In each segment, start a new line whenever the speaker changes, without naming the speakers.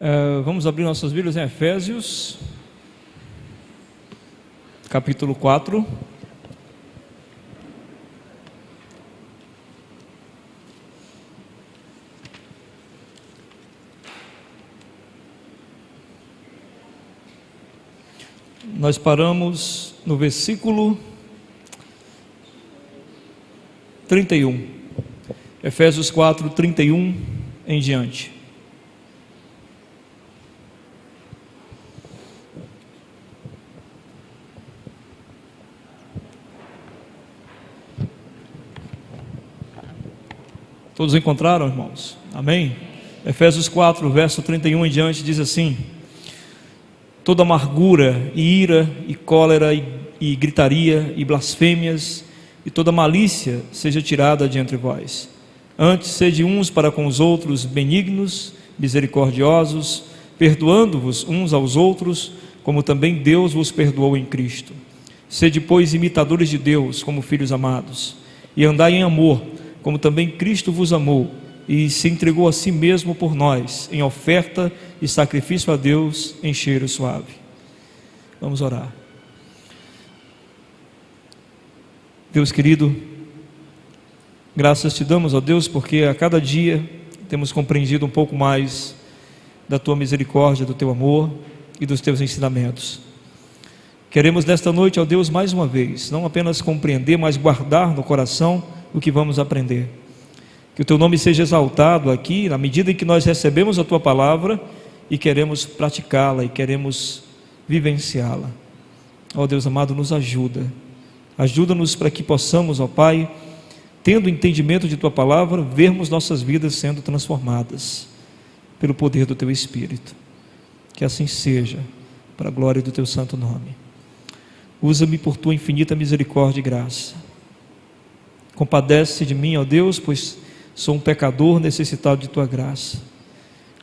Vamos abrir nossas Bíblias em Efésios, capítulo 4. Nós paramos no versículo 31. Efésios 4, 31 em diante. Todos encontraram, irmãos? Amém? Efésios 4, verso 31 em diante diz assim: toda amargura, e ira, e cólera, e gritaria, e blasfêmias, e toda malícia seja tirada de entre vós. Antes, sede uns para com os outros benignos, misericordiosos, perdoando-vos uns aos outros, como também Deus vos perdoou em Cristo. Sede, pois, imitadores de Deus, como filhos amados, e andai em amor, como também Cristo vos amou, e se entregou a si mesmo por nós, em oferta e sacrifício a Deus em cheiro suave. Vamos orar. Deus querido, graças te damos, ó Deus, porque a cada dia temos compreendido um pouco mais da tua misericórdia, do teu amor e dos teus ensinamentos. Queremos nesta noite, ó Deus, mais uma vez, não apenas compreender, mas guardar no coração o que vamos aprender. Que o teu nome seja exaltado aqui, na medida em que nós recebemos a tua palavra e queremos praticá-la e queremos vivenciá-la. Ó Deus amado, nos ajuda-nos para que possamos, ó Pai, tendo entendimento de tua palavra, vermos nossas vidas sendo transformadas pelo poder do teu Espírito. Que assim seja, para a glória do teu santo nome. Usa-me por tua infinita misericórdia e graça. Compadece de mim, ó Deus, pois sou um pecador necessitado de tua graça.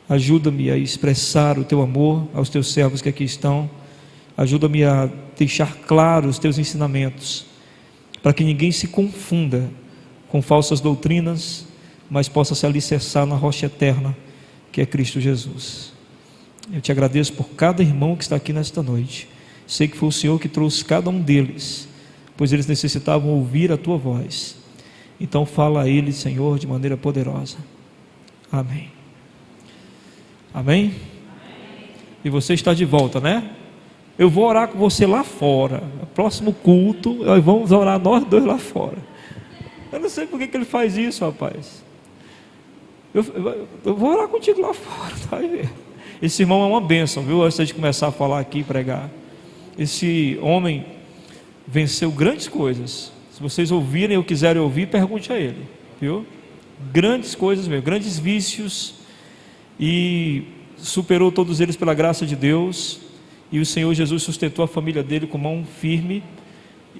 Ajuda-me a expressar o teu amor aos teus servos que aqui estão. Ajuda-me a deixar claros os teus ensinamentos, para que ninguém se confunda com falsas doutrinas, mas possa se alicerçar na rocha eterna, que é Cristo Jesus. Eu te agradeço por cada irmão que está aqui nesta noite. Sei que foi o Senhor que trouxe cada um deles, pois eles necessitavam ouvir a tua voz. Então fala a eles, Senhor, de maneira poderosa. Amém. Amém? E você está de volta, né? Eu vou orar com você lá fora. No próximo culto, nós vamos orar nós dois lá fora. Eu não sei por que ele faz isso, rapaz. Eu vou orar contigo lá fora, vai ver. Esse irmão é uma bênção, viu? Antes de começar a falar aqui e pregar. Esse homem venceu grandes coisas. Se vocês ouvirem ou quiserem ouvir, pergunte a ele, viu? Grandes coisas mesmo, grandes vícios, e superou todos eles pela graça de Deus, e o Senhor Jesus sustentou a família dele com mão firme,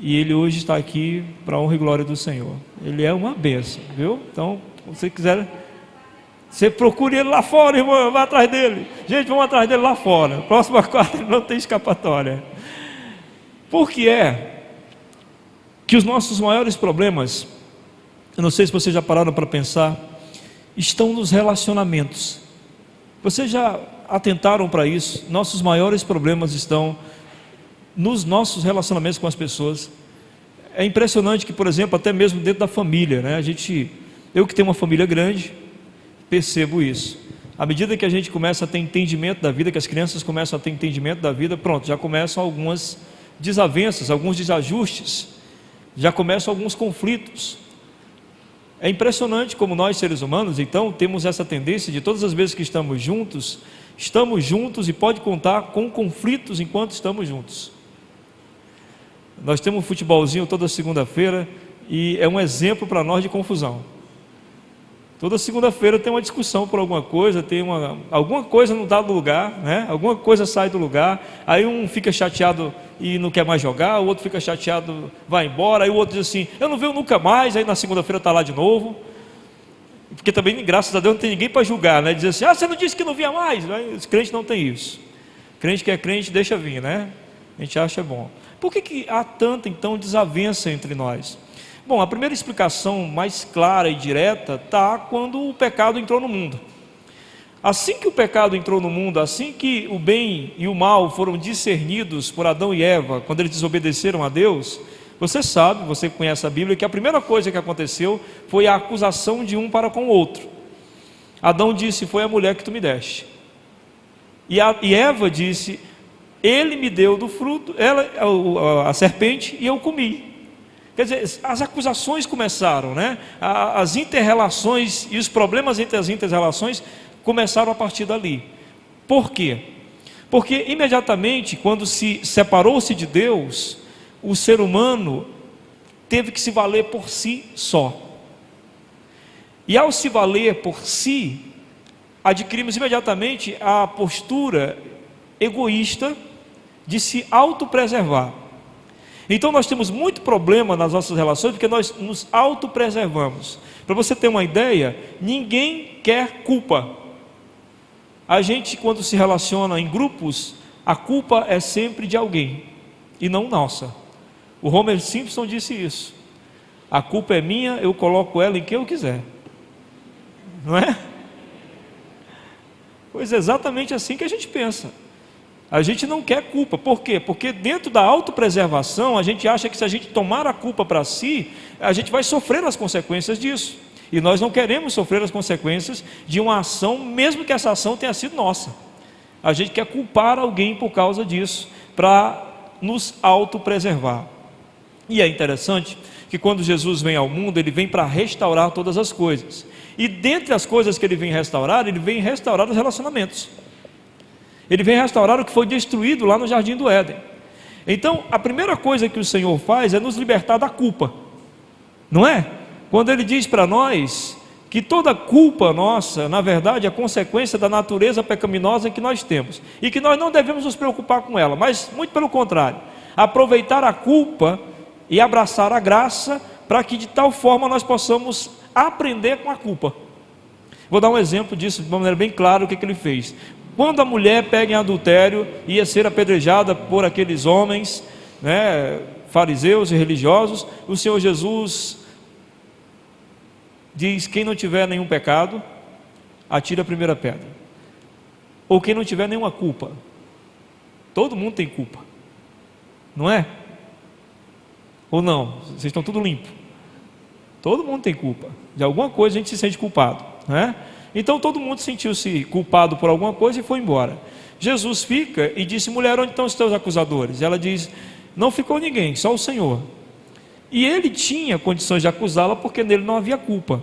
e ele hoje está aqui para a honra e glória do Senhor. Ele é uma bênção, viu? Então, se você quiser, você procure ele lá fora, irmão, vá atrás dele. Gente, vamos atrás dele lá fora. Próxima quarta ele não tem escapatória. Por que é que os nossos maiores problemas, eu não sei se vocês já pararam para pensar, estão nos relacionamentos? Vocês já atentaram para isso? Nossos maiores problemas estão nos nossos relacionamentos com as pessoas. É impressionante que, por exemplo, até mesmo dentro da família, né? Eu que tenho uma família grande, percebo isso. À medida que a gente começa a ter entendimento da vida, que as crianças começam a ter entendimento da vida, pronto, já começam algumas desavenças, alguns desajustes, já começam alguns conflitos. É impressionante como nós, seres humanos, então, temos essa tendência de todas as vezes que estamos juntos e pode contar com conflitos enquanto estamos juntos. Nós temos um futebolzinho toda segunda-feira e é um exemplo para nós de confusão. Toda segunda-feira tem uma discussão por alguma coisa, alguma coisa não dá do lugar, né? Alguma coisa sai do lugar, aí um fica chateado e não quer mais jogar, o outro fica chateado, vai embora, aí o outro diz assim, eu não venho nunca mais, aí na segunda-feira está lá de novo, porque também, graças a Deus, não tem ninguém para julgar, né? Diz assim, você não disse que não vinha mais, né? Os crentes não tem isso. Crente que é crente, deixa vir, né? A gente acha bom. Por que há tanta, então, desavença entre nós? Bom, a primeira explicação mais clara e direta está quando o pecado entrou no mundo. Assim que o pecado entrou no mundo, assim que o bem e o mal foram discernidos por Adão e Eva, quando eles desobedeceram a Deus, você sabe, você conhece a Bíblia, que a primeira coisa que aconteceu foi a acusação de um para com o outro. Adão disse: foi a mulher que tu me deste. E Eva disse: ele me deu do fruto, a serpente, e eu comi. Quer dizer, as acusações começaram, né? As inter-relações e os problemas entre as inter-relações começaram a partir dali. Por quê? Porque imediatamente, quando se separou-se de Deus, o ser humano teve que se valer por si só. E ao se valer por si, adquirimos imediatamente a postura egoísta de se autopreservar. Então nós temos muito problema nas nossas relações, porque nós nos autopreservamos. Para você ter uma ideia, ninguém quer culpa. A gente, quando se relaciona em grupos, a culpa é sempre de alguém, e não nossa. O Homer Simpson disse isso: a culpa é minha, eu coloco ela em quem eu quiser. Não é? Pois é exatamente assim que a gente pensa. A gente não quer culpa. Por quê? Porque dentro da autopreservação, a gente acha que se a gente tomar a culpa para si, a gente vai sofrer as consequências disso. E nós não queremos sofrer as consequências de uma ação, mesmo que essa ação tenha sido nossa. A gente quer culpar alguém por causa disso, para nos autopreservar. E é interessante que quando Jesus vem ao mundo, Ele vem para restaurar todas as coisas. E dentre as coisas que Ele vem restaurar os relacionamentos. Ele vem restaurar o que foi destruído lá no Jardim do Éden. Então, a primeira coisa que o Senhor faz é nos libertar da culpa, não é? Quando Ele diz para nós que toda culpa nossa, na verdade, é consequência da natureza pecaminosa que nós temos, e que nós não devemos nos preocupar com ela, mas muito pelo contrário, aproveitar a culpa e abraçar a graça, para que de tal forma nós possamos aprender com a culpa. Vou dar um exemplo disso de uma maneira bem clara. O que Ele fez? Quando a mulher pega em adultério, ia ser apedrejada por aqueles homens, né, fariseus e religiosos, o Senhor Jesus diz: quem não tiver nenhum pecado, atira a primeira pedra. Ou quem não tiver nenhuma culpa. Todo mundo tem culpa, não é? Ou não? Vocês estão tudo limpo. Todo mundo tem culpa. De alguma coisa a gente se sente culpado, não é? Então todo mundo sentiu-se culpado por alguma coisa e foi embora. Jesus fica e disse: mulher, onde estão os teus acusadores? Ela diz: não ficou ninguém, só o Senhor. E ele tinha condições de acusá-la, porque nele não havia culpa.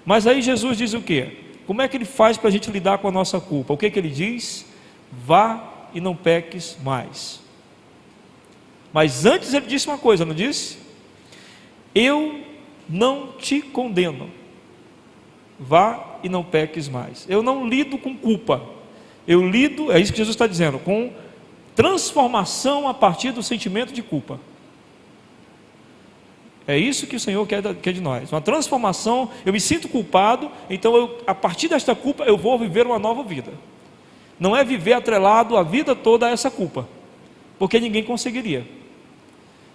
Mas aí Jesus diz o quê? Como é que Ele faz para a gente lidar com a nossa culpa? O que Ele diz? Vá e não peques mais. Mas antes Ele disse uma coisa, não disse? Eu não te condeno. Vá e não peques mais. Eu não lido com culpa. Eu lido, é isso que Jesus está dizendo, com transformação a partir do sentimento de culpa. É isso que o Senhor quer de nós, uma transformação. Eu me sinto culpado, então a partir desta culpa eu vou viver uma nova vida. Não é viver atrelado a vida toda a essa culpa, porque ninguém conseguiria.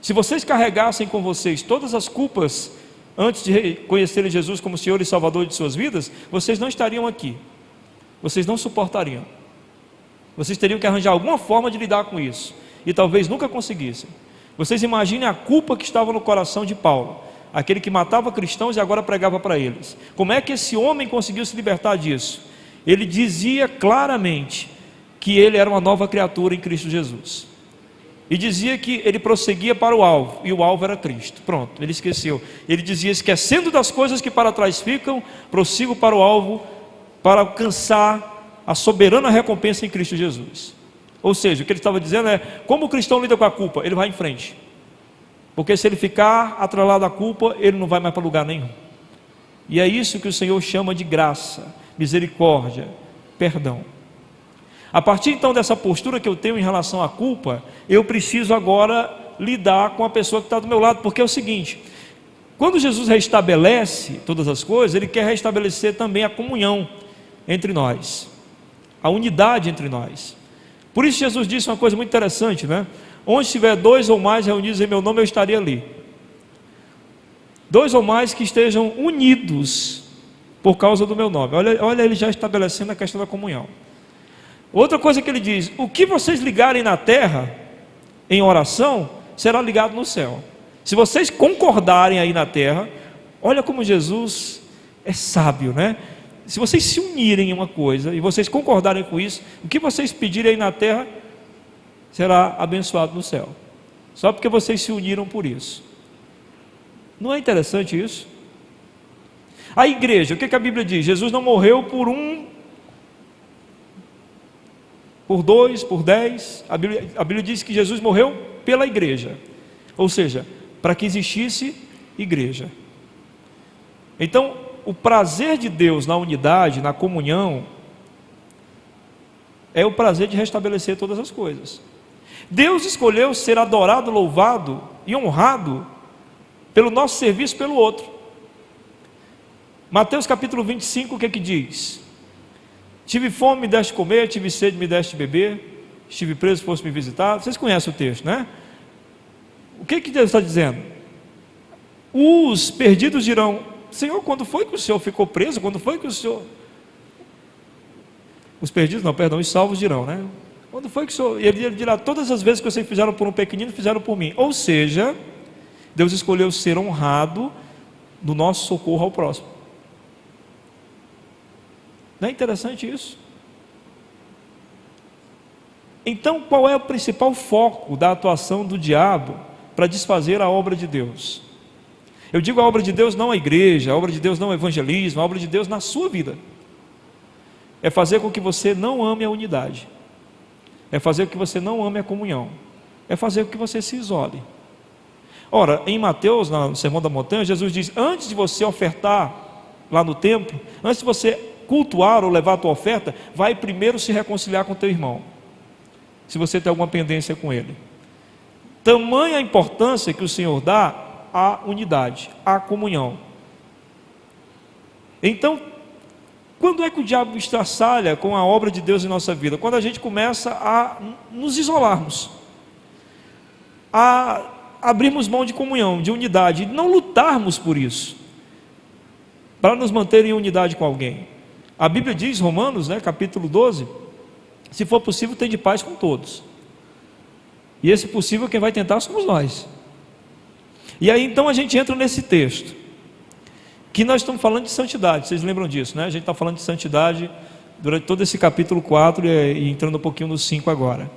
Se vocês carregassem com vocês todas as culpas antes de conhecerem Jesus como Senhor e Salvador de suas vidas, vocês não estariam aqui, vocês não suportariam, vocês teriam que arranjar alguma forma de lidar com isso, e talvez nunca conseguissem. Vocês imaginem a culpa que estava no coração de Paulo, aquele que matava cristãos e agora pregava para eles. Como é que esse homem conseguiu se libertar disso? Ele dizia claramente que ele era uma nova criatura em Cristo Jesus, e dizia que ele prosseguia para o alvo, e o alvo era Cristo. Pronto, ele esqueceu. Ele dizia: esquecendo das coisas que para trás ficam, prossigo para o alvo, para alcançar a soberana recompensa em Cristo Jesus. Ou seja, o que ele estava dizendo é: como o cristão lida com a culpa? Ele vai em frente, porque se ele ficar atrelado à culpa, ele não vai mais para lugar nenhum. E é isso que o Senhor chama de graça, misericórdia, perdão. A partir então dessa postura que eu tenho em relação à culpa, eu preciso agora lidar com a pessoa que está do meu lado, porque é o seguinte: quando Jesus restabelece todas as coisas, Ele quer restabelecer também a comunhão entre nós, a unidade entre nós. Por isso Jesus disse uma coisa muito interessante, né? Onde estiver dois ou mais reunidos em meu nome, eu estarei ali. Dois ou mais que estejam unidos por causa do meu nome. Olha ele já estabelecendo a questão da comunhão. Outra coisa que ele diz: o que vocês ligarem na terra em oração será ligado no céu. Se vocês concordarem aí na terra, olha como Jesus é sábio, né? Se vocês se unirem em uma coisa e vocês concordarem com isso, o que vocês pedirem aí na terra será abençoado no céu, só porque vocês se uniram por isso. Não é interessante isso? A igreja, o que a Bíblia diz? Jesus não morreu por um, por dois, por 10. A Bíblia diz que Jesus morreu pela igreja, ou seja, para que existisse igreja. Então, o prazer de Deus na unidade, na comunhão, é o prazer de restabelecer todas as coisas. Deus escolheu ser adorado, louvado e honrado pelo nosso serviço pelo outro. Mateus capítulo 25, o que é que diz? Tive fome, me deste comer, tive sede, me deste beber, estive preso, foste me visitar. Vocês conhecem o texto, né? O que Deus está dizendo? Os perdidos dirão: Senhor, quando foi que o Senhor ficou preso? Quando foi que o Senhor... Os perdidos não, perdão, os salvos dirão, né? Quando foi que o Senhor... Ele dirá: todas as vezes que vocês fizeram por um pequenino, fizeram por mim. Ou seja, Deus escolheu ser honrado no nosso socorro ao próximo. Não é interessante isso? Então, qual é o principal foco da atuação do diabo para desfazer a obra de Deus? Eu digo a obra de Deus não a igreja, a obra de Deus não o evangelismo, a obra de Deus na sua vida. É fazer com que você não ame a unidade, é fazer com que você não ame a comunhão, é fazer com que você se isole. Ora, em Mateus, no Sermão da Montanha, Jesus diz: antes de você ofertar lá no templo, antes de você cultuar ou levar a tua oferta, vai primeiro se reconciliar com teu irmão, se você tem alguma pendência com ele. Tamanha a importância que o Senhor dá à unidade, à comunhão. Então, quando é que o diabo estraçalha com a obra de Deus em nossa vida? Quando a gente começa a nos isolarmos, a abrirmos mão de comunhão, de unidade, e não lutarmos por isso, para nos manter em unidade com alguém. A Bíblia diz, Romanos, capítulo 12, se for possível, tem de paz com todos. E esse possível, quem vai tentar somos nós. E aí então a gente entra nesse texto, que nós estamos falando de santidade, vocês lembram disso, né? A gente está falando de santidade durante todo esse capítulo 4 e entrando um pouquinho no 5 agora.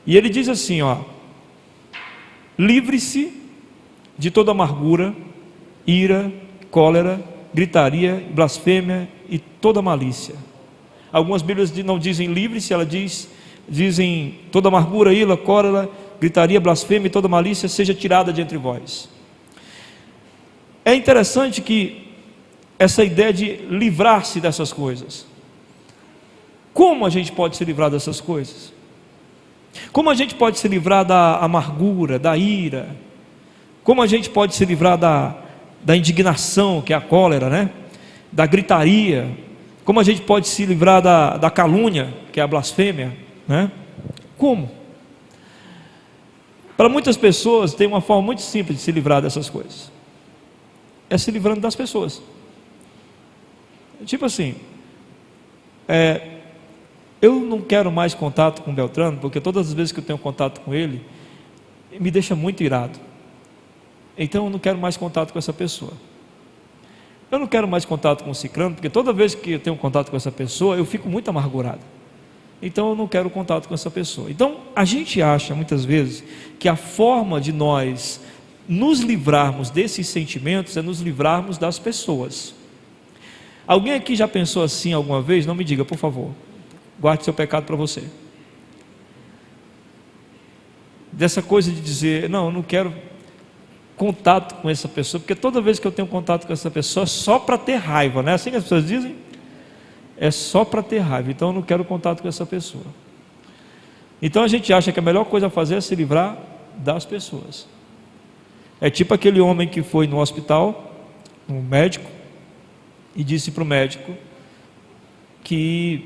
E ele diz assim, livre-se de toda amargura, ira, cólera, gritaria, blasfêmia e toda malícia. Algumas Bíblias não dizem livre-se, elas dizem toda amargura, ira, cólera, gritaria, blasfêmia e toda malícia seja tirada de entre vós. É interessante que essa ideia de livrar-se dessas coisas. Como a gente pode se livrar dessas coisas? Como a gente pode se livrar da amargura, da ira? Como a gente pode se livrar da indignação, que é a cólera, né? Da gritaria? Como a gente pode se livrar da calúnia, que é a blasfêmia, né? Como? Para muitas pessoas tem uma forma muito simples de se livrar dessas coisas. É se livrando das pessoas. Tipo assim, eu não quero mais contato com o Beltrano, porque todas as vezes que eu tenho contato com ele, me deixa muito irado. Então eu não quero mais contato com essa pessoa. Eu não quero mais contato com o ciclano, porque toda vez que eu tenho contato com essa pessoa, eu fico muito amargurado. Então eu não quero contato com essa pessoa. Então a gente acha muitas vezes que a forma de nós nos livrarmos desses sentimentos é nos livrarmos das pessoas. Alguém aqui já pensou assim alguma vez? Não me diga, por favor. Guarde seu pecado para você. Dessa coisa de dizer, não, eu não quero contato com essa pessoa, porque toda vez que eu tenho contato com essa pessoa é só para ter raiva, não é assim que as pessoas dizem? É só para ter raiva, então eu não quero contato com essa pessoa. Então a gente acha que a melhor coisa a fazer é se livrar das pessoas. É tipo aquele homem que foi no hospital, um médico, e disse para o médico que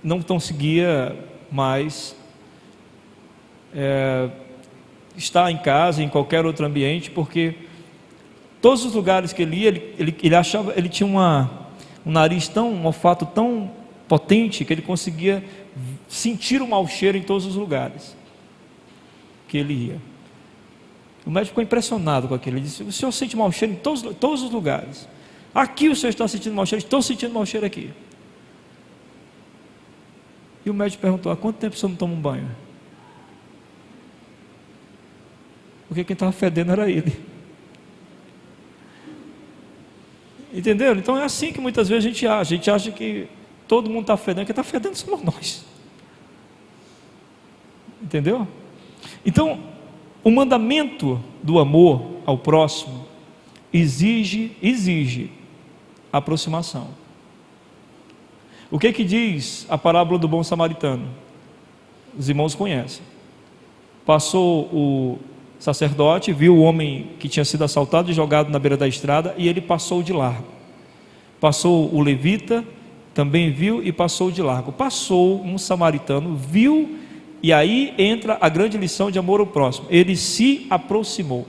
não conseguia mais estar em casa, em qualquer outro ambiente, porque todos os lugares que ele ia, ele achava, ele tinha um nariz um olfato tão potente que ele conseguia sentir o mau cheiro em todos os lugares que ele ia. O médico ficou impressionado com aquilo. Ele disse: o senhor sente mau cheiro em todos os lugares. Aqui o senhor está sentindo mau cheiro? Estou sentindo mau cheiro aqui. E o médico perguntou: há quanto tempo o senhor não toma um banho? Porque quem estava fedendo era ele. Entenderam? Então é assim que muitas vezes a gente acha que todo mundo está fedendo, quem está fedendo somos nós. Entendeu? Então, o mandamento do amor ao próximo exige aproximação. O que diz a parábola do bom samaritano? Os irmãos conhecem. Passou o sacerdote, viu o homem que tinha sido assaltado e jogado na beira da estrada, e ele passou de largo. Passou o levita, também viu e passou de largo. Passou um samaritano, viu, e aí entra a grande lição de amor ao próximo. Ele se aproximou.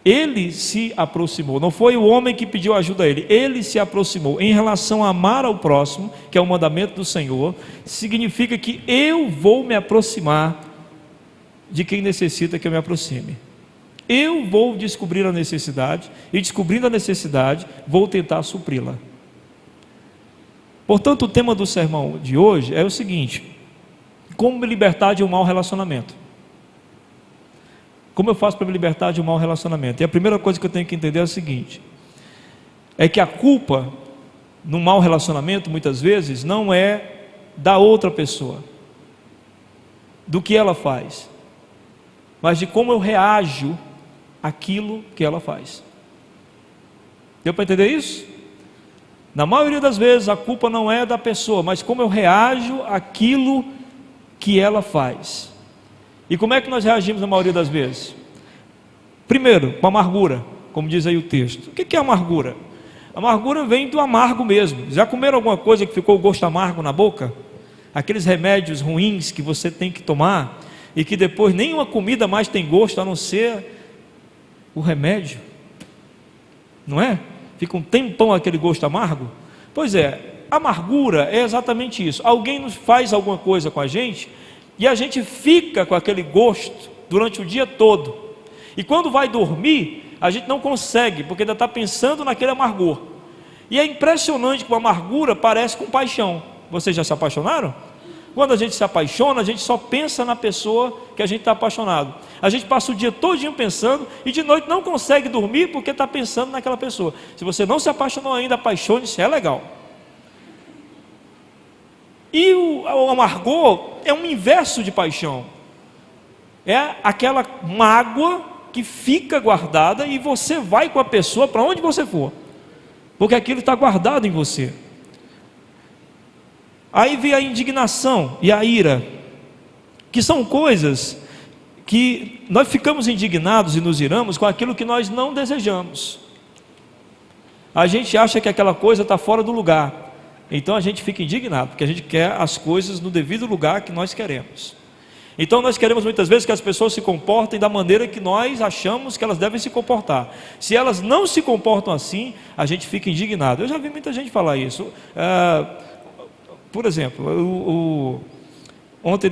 Ele se aproximou, não foi o homem que pediu ajuda a ele, ele se aproximou. Em relação a amar ao próximo, que é o mandamento do Senhor, significa que eu vou me aproximar de quem necessita que eu me aproxime. Eu vou descobrir a necessidade, e descobrindo a necessidade, vou tentar supri-la. Portanto, o tema do sermão de hoje é o seguinte: como me libertar de um mau relacionamento? Como eu faço para me libertar de um mau relacionamento? E a primeira coisa que eu tenho que entender é a seguinte: é que a culpa num mau relacionamento, muitas vezes, não é da outra pessoa, do que ela faz, mas de como eu reajo àquilo que ela faz. Deu para entender isso? Na maioria das vezes a culpa não é da pessoa, mas como eu reajo àquilo que ela faz. E como é que nós reagimos na maioria das vezes? Primeiro, com amargura, como diz aí o texto. O que é amargura? Amargura vem do amargo mesmo. Já comeram alguma coisa que ficou o gosto amargo na boca? Aqueles remédios ruins que você tem que tomar e que depois nenhuma comida mais tem gosto a não ser o remédio, não é? Fica um tempão aquele gosto amargo. Pois é, amargura é exatamente isso. Alguém nos faz alguma coisa com a gente e a gente fica com aquele gosto durante o dia todo, e quando vai dormir a gente não consegue, porque ainda está pensando naquele amargor. E é impressionante que a amargura parece com paixão. Vocês já se apaixonaram? Quando a gente se apaixona, a gente só pensa na pessoa que a gente está apaixonado. A gente passa o dia todinho pensando e de noite não consegue dormir porque está pensando naquela pessoa. Se você não se apaixonou ainda, apaixone-se, é legal. E o amargor é um inverso de paixão. É aquela mágoa que fica guardada e você vai com a pessoa para onde você for, porque aquilo está guardado em você. Aí vem a indignação e a ira, que são coisas que nós ficamos indignados e nos iramos com aquilo que nós não desejamos. A gente acha que aquela coisa está fora do lugar, então a gente fica indignado, porque a gente quer as coisas no devido lugar que nós queremos. Então nós queremos muitas vezes que as pessoas se comportem da maneira que nós achamos que elas devem se comportar. Se elas não se comportam assim, a gente fica indignado. Eu já vi muita gente falar isso. Por exemplo, ontem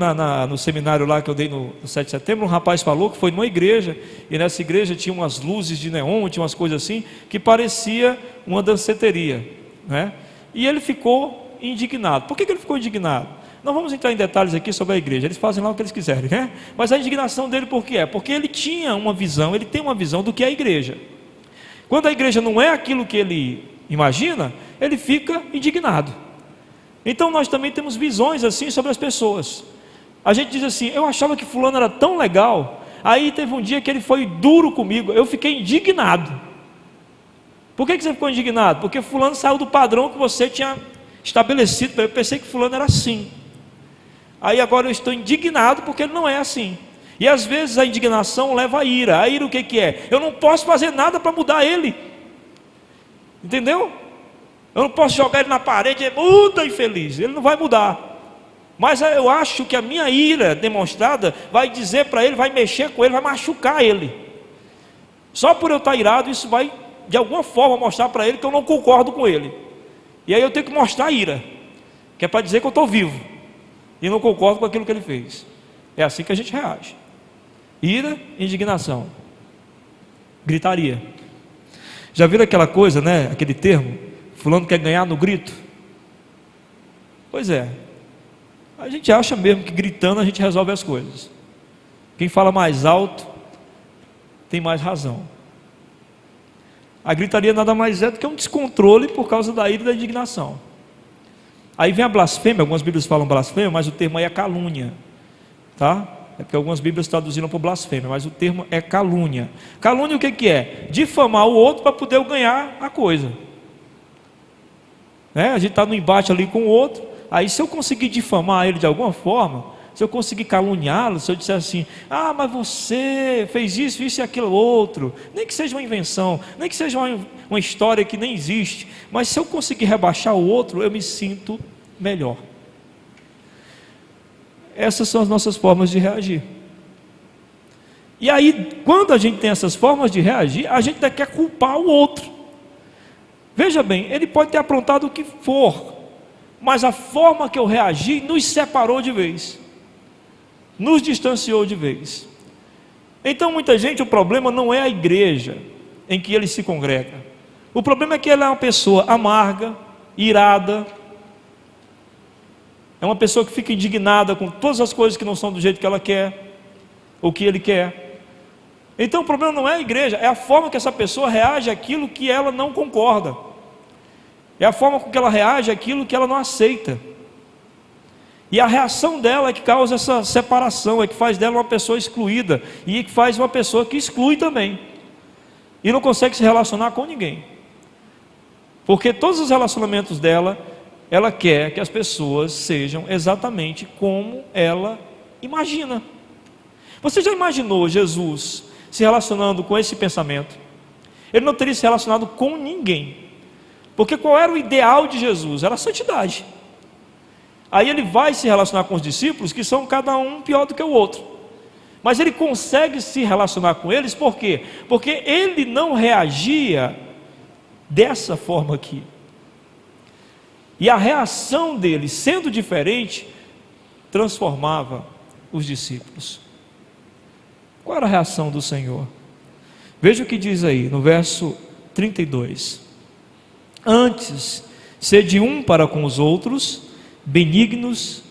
no seminário lá que eu dei no 7 de setembro, um rapaz falou que foi numa igreja, e nessa igreja tinha umas luzes de neon, tinha umas coisas assim, que parecia uma danceteria, né? E ele ficou indignado. Por que ele ficou indignado? Não vamos entrar em detalhes aqui sobre a igreja, eles fazem lá o que eles quiserem, né? Mas a indignação dele por quê? Porque ele tinha uma visão, ele tem uma visão do que é a igreja. Quando a igreja não é aquilo que ele imagina, ele fica indignado. Então nós também temos visões assim sobre as pessoas. A gente diz assim: eu achava que fulano era tão legal, aí teve um dia que ele foi duro comigo, eu fiquei indignado. Por que você ficou indignado? Porque fulano saiu do padrão que você tinha estabelecido. Eu pensei que fulano era assim, aí agora eu estou indignado porque ele não é assim. E às vezes a indignação leva a ira. A ira o que é? Eu não posso fazer nada para mudar ele, entendeu? Eu não posso jogar ele na parede e muda, infeliz, ele não vai mudar. Mas eu acho que a minha ira demonstrada vai dizer para ele, vai mexer com ele, vai machucar ele. Só por eu estar irado, isso vai de alguma forma mostrar para ele que eu não concordo com ele. E aí eu tenho que mostrar a ira, que é para dizer que eu estou vivo e não concordo com aquilo que ele fez. É assim que a gente reage: ira, indignação, gritaria. Já viram aquela coisa, né? Aquele termo, fulano quer ganhar no grito? Pois é, a gente acha mesmo que gritando a gente resolve as coisas. Quem fala mais alto tem mais razão. A gritaria nada mais é do que um descontrole por causa da ira e da indignação. Aí vem a blasfêmia. Algumas Bíblias falam blasfêmia, mas o termo aí é calúnia, tá? É porque algumas Bíblias traduziram por blasfêmia, mas o termo é calúnia. Calúnia o que é? Difamar o outro para poder ganhar a coisa. A gente está no embate ali com o outro. Aí se eu conseguir difamar ele de alguma forma, se eu conseguir caluniá-lo, se eu disser assim: ah, mas você fez isso, isso e aquilo outro, nem que seja uma invenção, nem que seja uma história que nem existe, mas se eu conseguir rebaixar o outro, eu me sinto melhor. Essas são as nossas formas de reagir. E aí, quando a gente tem essas formas de reagir, a gente ainda quer culpar o outro. Veja bem, ele pode ter aprontado o que for, mas a forma que eu reagi nos separou de vez, nos distanciou de vez. Então muita gente, o problema não é a igreja em que ele se congrega. O problema é que ele é uma pessoa amarga, irada, é uma pessoa que fica indignada com todas as coisas que não são do jeito que ela quer, ou que ele quer. Então o problema não é a igreja, é a forma que essa pessoa reage àquilo que ela não concorda, é a forma com que ela reage àquilo que ela não aceita. E a reação dela é que causa essa separação, é que faz dela uma pessoa excluída, e que faz uma pessoa que exclui também, e não consegue se relacionar com ninguém, porque todos os relacionamentos dela, ela quer que as pessoas sejam exatamente como ela imagina. Você já imaginou Jesus se relacionando com esse pensamento? Ele não teria se relacionado com ninguém, porque qual era o ideal de Jesus? Era a santidade. Aí ele vai se relacionar com os discípulos, que são cada um pior do que o outro, mas ele consegue se relacionar com eles, por quê? Porque ele não reagia dessa forma aqui, e a reação dele, sendo diferente, transformava os discípulos. Qual era a reação do Senhor? Veja o que diz aí no verso 32: antes, sede um para com os outros, benignos,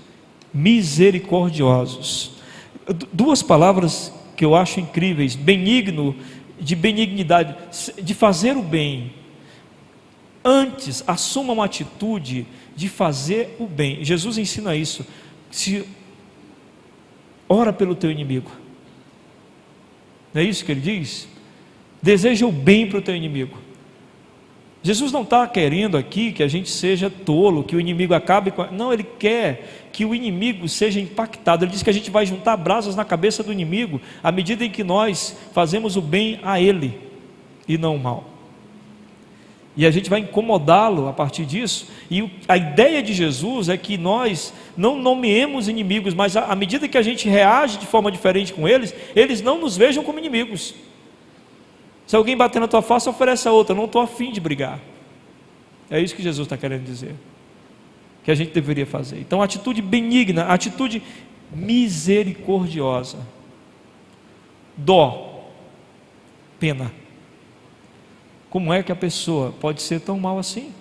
misericordiosos. Duas palavras que eu acho incríveis: benigno, de benignidade, de fazer o bem. Antes, assuma uma atitude de fazer o bem. Jesus ensina isso: ora pelo teu inimigo. Não é isso que ele diz? Deseja o bem para o teu inimigo. Jesus não está querendo aqui que a gente seja tolo, que o inimigo acabe com... Não, ele quer que o inimigo seja impactado. Ele diz que a gente vai juntar brasas na cabeça do inimigo à medida em que nós fazemos o bem a ele e não o mal. E a gente vai incomodá-lo a partir disso. E a ideia de Jesus é que nós não nomeemos inimigos, mas à medida que a gente reage de forma diferente com eles, eles não nos vejam como inimigos. Se alguém bater na tua face, oferece a outra. Eu não estou afim de brigar. É isso que Jesus está querendo dizer, que a gente deveria fazer. Então, atitude benigna, atitude misericordiosa, dó, pena. Como é que a pessoa pode ser tão mal assim?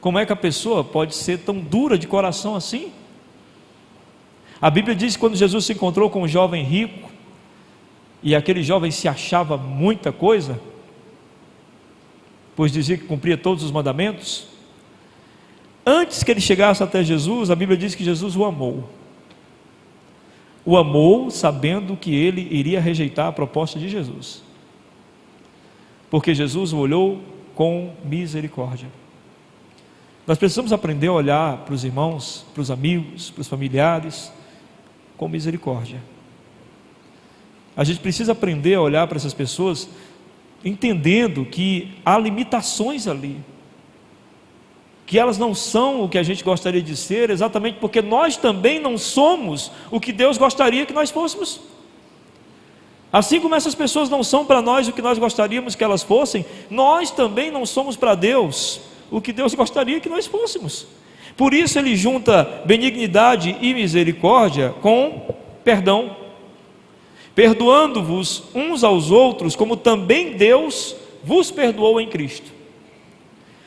Como é que a pessoa pode ser tão dura de coração assim? A Bíblia diz que quando Jesus se encontrou com um jovem rico, e aquele jovem se achava muita coisa, pois dizia que cumpria todos os mandamentos, antes que ele chegasse até Jesus, a Bíblia diz que Jesus o amou. O amou sabendo que ele iria rejeitar a proposta de Jesus, porque Jesus o olhou com misericórdia. Nós precisamos aprender a olhar para os irmãos, para os amigos, para os familiares, com misericórdia. A gente precisa aprender a olhar para essas pessoas, entendendo que há limitações ali, que elas não são o que a gente gostaria de ser, exatamente porque nós também não somos o que Deus gostaria que nós fôssemos. Assim como essas pessoas não são para nós o que nós gostaríamos que elas fossem, nós também não somos para Deus o que Deus gostaria que nós fôssemos. Por isso ele junta benignidade e misericórdia com perdão, perdoando-vos uns aos outros, como também Deus vos perdoou em Cristo.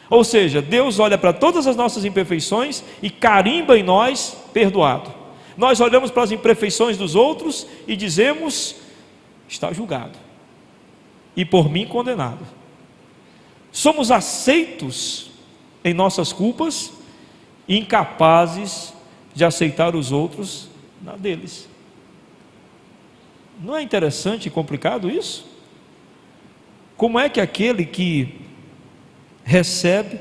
Ou seja, Deus olha para todas as nossas imperfeições e carimba em nós perdoado. Nós olhamos para as imperfeições dos outros e dizemos: está julgado, e por mim condenado. Somos aceitos em nossas culpas e incapazes de aceitar os outros na deles. Não é interessante e complicado isso? Como é que aquele que recebe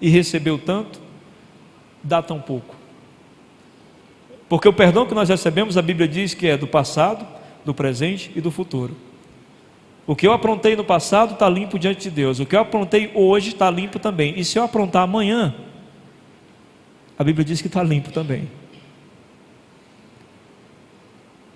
e recebeu tanto, dá tão pouco? Porque o perdão que nós recebemos, a Bíblia diz que é do passado, do presente e do futuro. O que eu aprontei no passado está limpo diante de Deus. O que eu aprontei hoje está limpo também. E se eu aprontar amanhã, a Bíblia diz que está limpo também.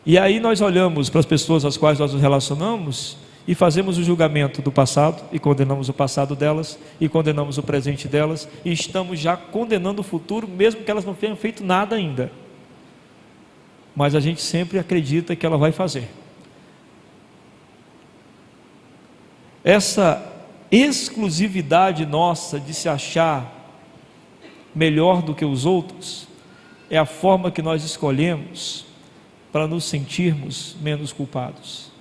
E aí nós olhamos para as pessoas às quais nós nos relacionamos e fazemos o julgamento do passado e condenamos o passado delas e condenamos o presente delas e estamos já condenando o futuro, mesmo que elas não tenham feito nada ainda. Mas a gente sempre acredita que ela vai fazer. Essa exclusividade nossa de se achar melhor do que os outros é a forma que nós escolhemos para nos sentirmos menos culpados.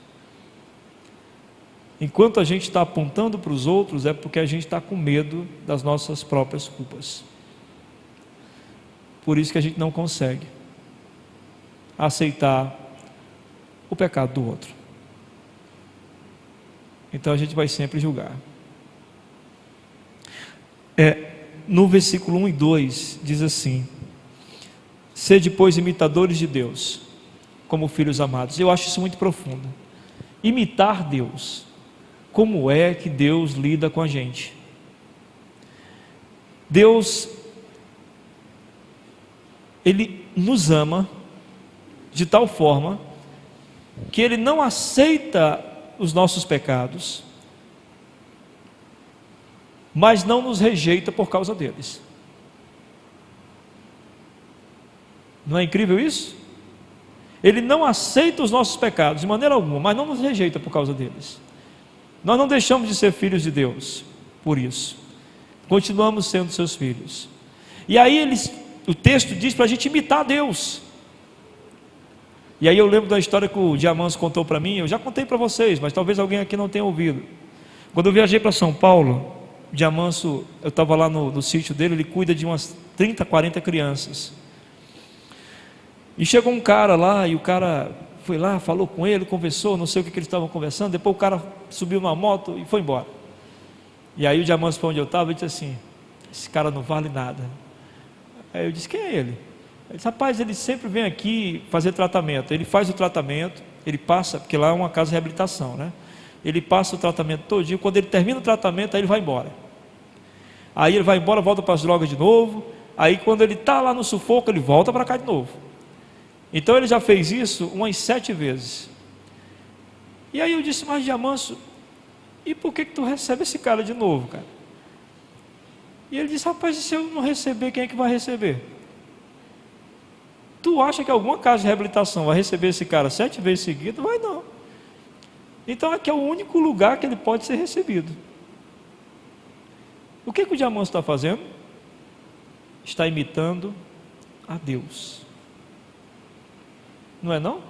Enquanto a gente está apontando para os outros, é porque a gente está com medo das nossas próprias culpas. Por isso que a gente não consegue aceitar o pecado do outro. Então a gente vai sempre julgar. No versículo 1 e 2 diz assim: sede, pois, imitadores de Deus, como filhos amados. Eu acho isso muito profundo. Imitar Deus. Como é que Deus lida com a gente? Deus, Ele nos ama de tal forma que Ele não aceita os nossos pecados, mas não nos rejeita por causa deles. Não é incrível isso? Ele não aceita os nossos pecados de maneira alguma, mas não nos rejeita por causa deles. Nós não deixamos de ser filhos de Deus por isso, continuamos sendo seus filhos. E aí o texto diz para a gente imitar Deus. E aí eu lembro da história que o Diamanso contou para mim. Eu já contei para vocês, mas talvez alguém aqui não tenha ouvido. Quando eu viajei para São Paulo, o Diamanso, eu estava lá no sítio dele. Ele cuida de umas 30, 40 crianças. E chegou um cara lá, e o cara foi lá, falou com ele, conversou, não sei o que eles estavam conversando. Depois o cara subiu numa moto e foi embora. E aí o Diamanso foi onde eu estava e disse assim: esse cara não vale nada. Aí eu disse: quem é ele? Ele disse: rapaz, ele sempre vem aqui fazer tratamento. Ele faz o tratamento, ele passa, porque lá é uma casa de reabilitação, né? Ele passa o tratamento todinho. Quando ele termina o tratamento, aí ele vai embora. Aí ele vai embora, volta para as drogas de novo. Aí quando ele está lá no sufoco, ele volta para cá de novo. Então ele já fez isso umas 7 vezes. E aí eu disse: mas Diamanso, e por que tu recebe esse cara de novo, cara? E ele disse: rapaz, e se eu não receber, quem é que vai receber? Tu acha que alguma casa de reabilitação vai receber esse cara 7 vezes seguidas? Vai não. Então aqui é o único lugar que ele pode ser recebido. O que o Diamanso está fazendo? Está imitando a Deus. Não é não?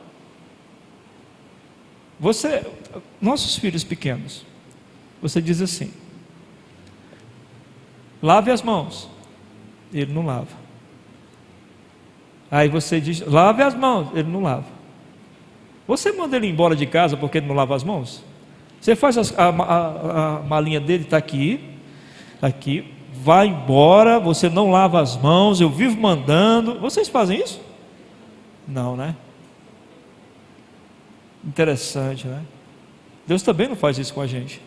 Nossos filhos pequenos, você diz assim: lave as mãos. Ele não lava. Aí você diz: lave as mãos. Ele não lava. Você manda ele embora de casa porque ele não lava as mãos? Você faz a malinha dele, está aqui, vai embora, você não lava as mãos, eu vivo mandando. Vocês fazem isso? Não, né? Interessante, né? Deus também não faz isso com a gente.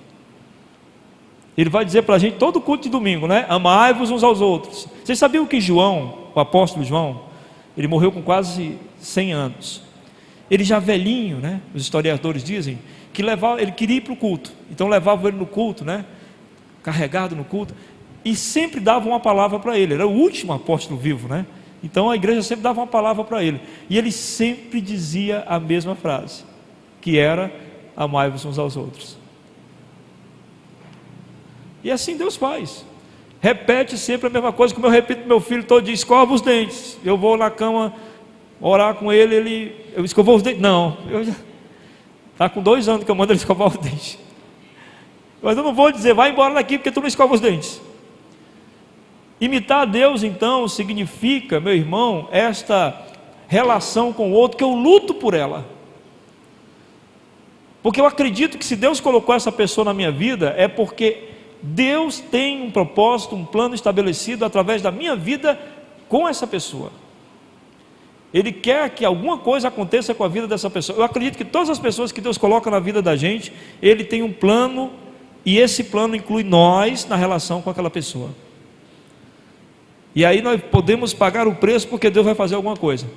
Ele vai dizer para a gente todo culto de domingo, né? Amai-vos uns aos outros. Vocês sabiam que João, o apóstolo João, ele morreu com quase 100 anos. ele já velhinho, né? Os historiadores dizem que ele queria ir para o culto, então levavam ele no culto, né? Carregado no culto, e sempre davam uma palavra para ele. Era o último apóstolo vivo, né? Então a igreja sempre dava uma palavra para ele, e ele sempre dizia a mesma frase, que era: amai-vos uns aos outros. E assim Deus faz, repete sempre a mesma coisa, como eu repito para meu filho todo dia: escova os dentes. Eu vou na cama orar com ele, eu escovou os dentes? Não, está com 2 anos que eu mando ele escovar os dentes, mas eu não vou dizer: vai embora daqui porque tu não escova os dentes. Imitar a Deus, então, significa, meu irmão, esta relação com o outro, que eu luto por ela, porque eu acredito que se Deus colocou essa pessoa na minha vida, é porque Deus tem um propósito, um plano estabelecido através da minha vida com essa pessoa. Ele quer que alguma coisa aconteça com a vida dessa pessoa. Eu acredito que todas as pessoas que Deus coloca na vida da gente, Ele tem um plano, e esse plano inclui nós na relação com aquela pessoa. E aí nós podemos pagar o preço, porque Deus vai fazer alguma coisa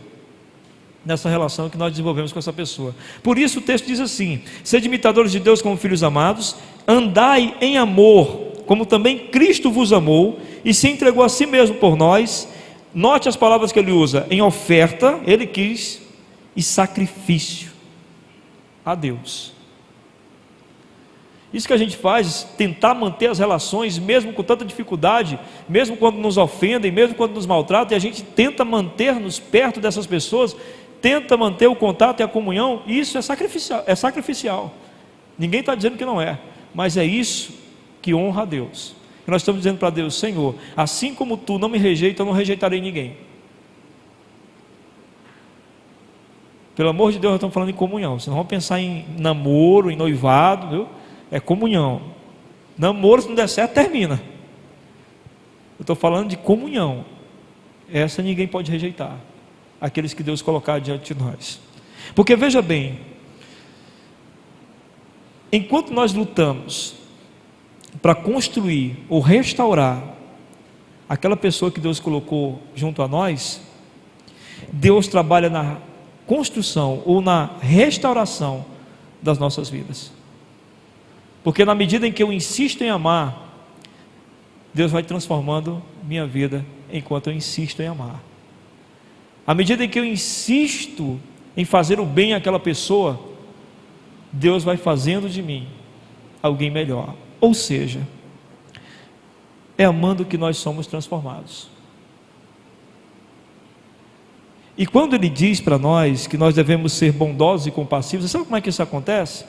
nessa relação que nós desenvolvemos com essa pessoa. Por isso o texto diz assim: sede imitadores de Deus como filhos amados, andai em amor, como também Cristo vos amou e se entregou a si mesmo por nós. Note as palavras que ele usa: em oferta, ele quis, e sacrifício a Deus. Isso que a gente faz, tentar manter as relações, mesmo com tanta dificuldade, mesmo quando nos ofendem, mesmo quando nos maltratam, e a gente tenta manter-nos perto dessas pessoas, tenta manter o contato e a comunhão. Isso é sacrificial. Ninguém está dizendo que não é, mas é isso que honra a Deus. E nós estamos dizendo para Deus: Senhor, assim como tu não me rejeita, eu não rejeitarei ninguém. Pelo amor de Deus, nós estamos falando em comunhão. Vocês não vão pensar em namoro, em noivado, viu? É comunhão. Namoro, se não der certo, termina. Eu estou falando de comunhão. Essa ninguém pode rejeitar, aqueles que Deus colocar diante de nós. Porque veja bem, enquanto nós lutamos para construir ou restaurar aquela pessoa que Deus colocou junto a nós, Deus trabalha na construção ou na restauração das nossas vidas. Porque na medida em que eu insisto em amar, Deus vai transformando minha vida enquanto eu insisto em amar. À medida em que eu insisto em fazer o bem àquela pessoa, Deus vai fazendo de mim alguém melhor. Ou seja, é amando que nós somos transformados. E quando Ele diz para nós que nós devemos ser bondosos e compassivos, sabe como é que isso acontece?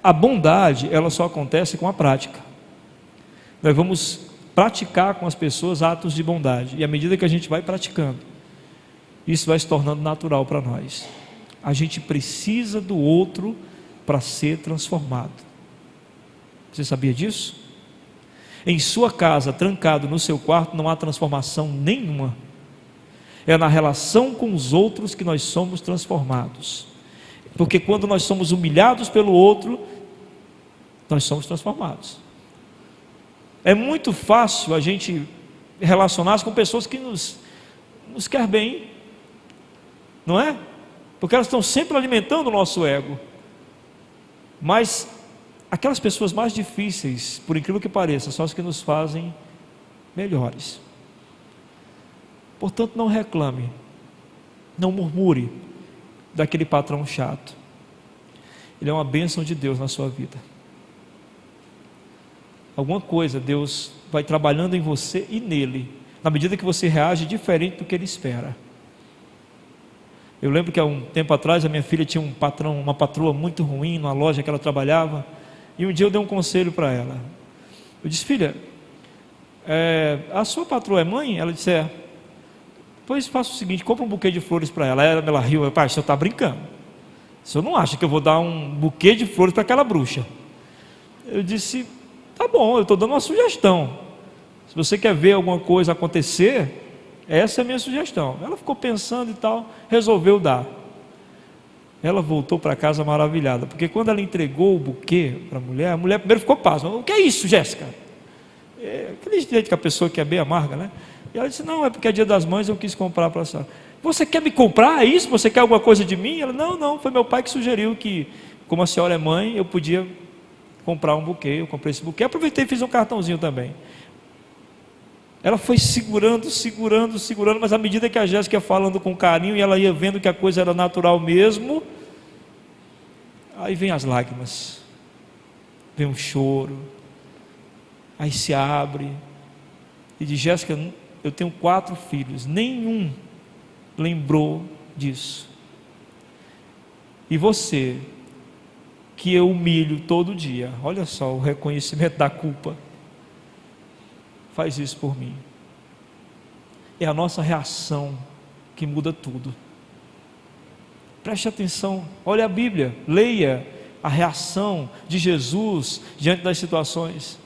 A bondade, ela só acontece com a prática. Nós vamos praticar com as pessoas atos de bondade, e à medida que a gente vai praticando, isso vai se tornando natural para nós. A gente precisa do outro para ser transformado. Você sabia disso? Em sua casa, trancado no seu quarto, não há transformação nenhuma. É na relação com os outros que nós somos transformados. Porque quando nós somos humilhados pelo outro, nós somos transformados. É muito fácil a gente relacionar-se com pessoas que nos querem bem, não é? Porque elas estão sempre alimentando o nosso ego. Mas aquelas pessoas mais difíceis, por incrível que pareça, são as que nos fazem melhores. Portanto, não reclame, não murmure daquele patrão chato. Ele é uma bênção de Deus na sua vida. Alguma coisa Deus vai trabalhando em você e nele, na medida que você reage diferente do que Ele espera. Eu lembro que há um tempo atrás a minha filha tinha um patrão, uma patroa muito ruim numa loja que ela trabalhava, e um dia eu dei um conselho para ela. Eu disse: filha, a sua patroa é mãe? Ela disse: é. Pois faça o seguinte, compra um buquê de flores para ela. Ela riu: pai, o senhor está brincando, o senhor não acha que eu vou dar um buquê de flores para aquela bruxa? Eu disse: tá bom, eu estou dando uma sugestão, se você quer ver alguma coisa acontecer, essa é a minha sugestão. Ela ficou pensando e tal, resolveu dar. Ela voltou para casa maravilhada, porque quando ela entregou o buquê para a mulher primeiro ficou pasma: o que é isso, Jéssica? Aquele jeito que a pessoa que é bem amarga, né? E ela disse: não, é porque é dia das mães, eu quis comprar para a senhora. você quer me comprar? É isso? Você quer alguma coisa de mim? Ela, não, foi meu pai que sugeriu que, como a senhora é mãe, eu podia comprar um buquê. Eu comprei esse buquê, aproveitei e fiz um cartãozinho também. Ela foi segurando, mas à medida que a Jéssica ia falando com carinho e ela ia vendo que a coisa era natural mesmo, aí vem as lágrimas, vem um choro, aí se abre e diz: Jéssica, eu tenho 4 filhos, nenhum lembrou disso. E você, que eu humilho todo dia, olha só o reconhecimento da culpa, faz isso por mim. É a nossa reação que muda tudo. Preste atenção, olha a Bíblia, leia a reação de Jesus diante das situações.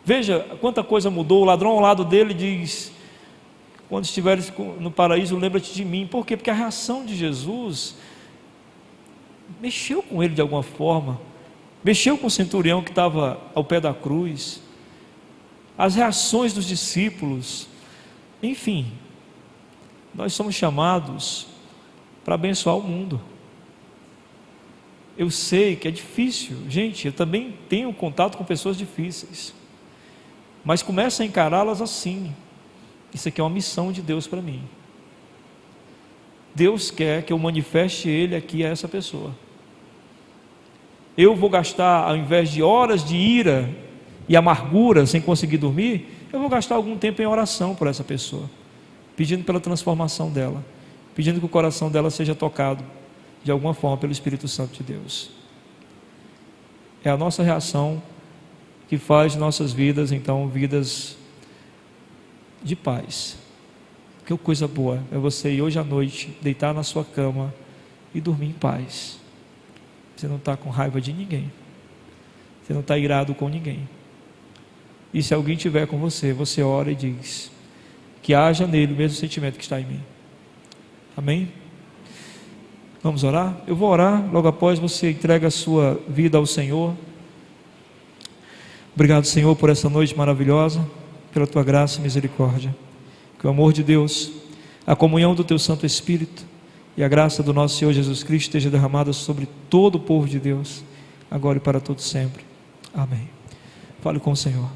Veja quanta coisa mudou. O ladrão ao lado dele diz: quando estiveres no paraíso, lembra-te de mim. Por quê? Porque a reação de Jesus mexeu com ele de alguma forma, mexeu com o centurião que estava ao pé da cruz, as reações dos discípulos. Enfim, nós somos chamados para abençoar o mundo. Eu sei que é difícil, gente, eu também tenho contato com pessoas difíceis, mas começa a encará-las assim. Isso aqui é uma missão de Deus para mim. Deus quer que eu manifeste Ele aqui a essa pessoa. Eu vou gastar, ao invés de horas de ira e amargura sem conseguir dormir, eu vou gastar algum tempo em oração por essa pessoa, pedindo pela transformação dela, pedindo que o coração dela seja tocado de alguma forma pelo Espírito Santo de Deus. É a nossa reação que faz nossas vidas, então, vidas de paz. Que coisa boa é você ir hoje à noite, deitar na sua cama e dormir em paz. Você não está com raiva de ninguém, você não está irado com ninguém. E se alguém estiver com você, você ora e diz: que haja nele o mesmo sentimento que está em mim. Amém? Vamos orar? Eu vou orar, logo após você entrega a sua vida ao Senhor. Obrigado, Senhor, por essa noite maravilhosa, pela tua graça e misericórdia. Que o amor de Deus, a comunhão do teu Santo Espírito e a graça do nosso Senhor Jesus Cristo esteja derramada sobre todo o povo de Deus, agora e para todo sempre. Amém. Fale com o Senhor.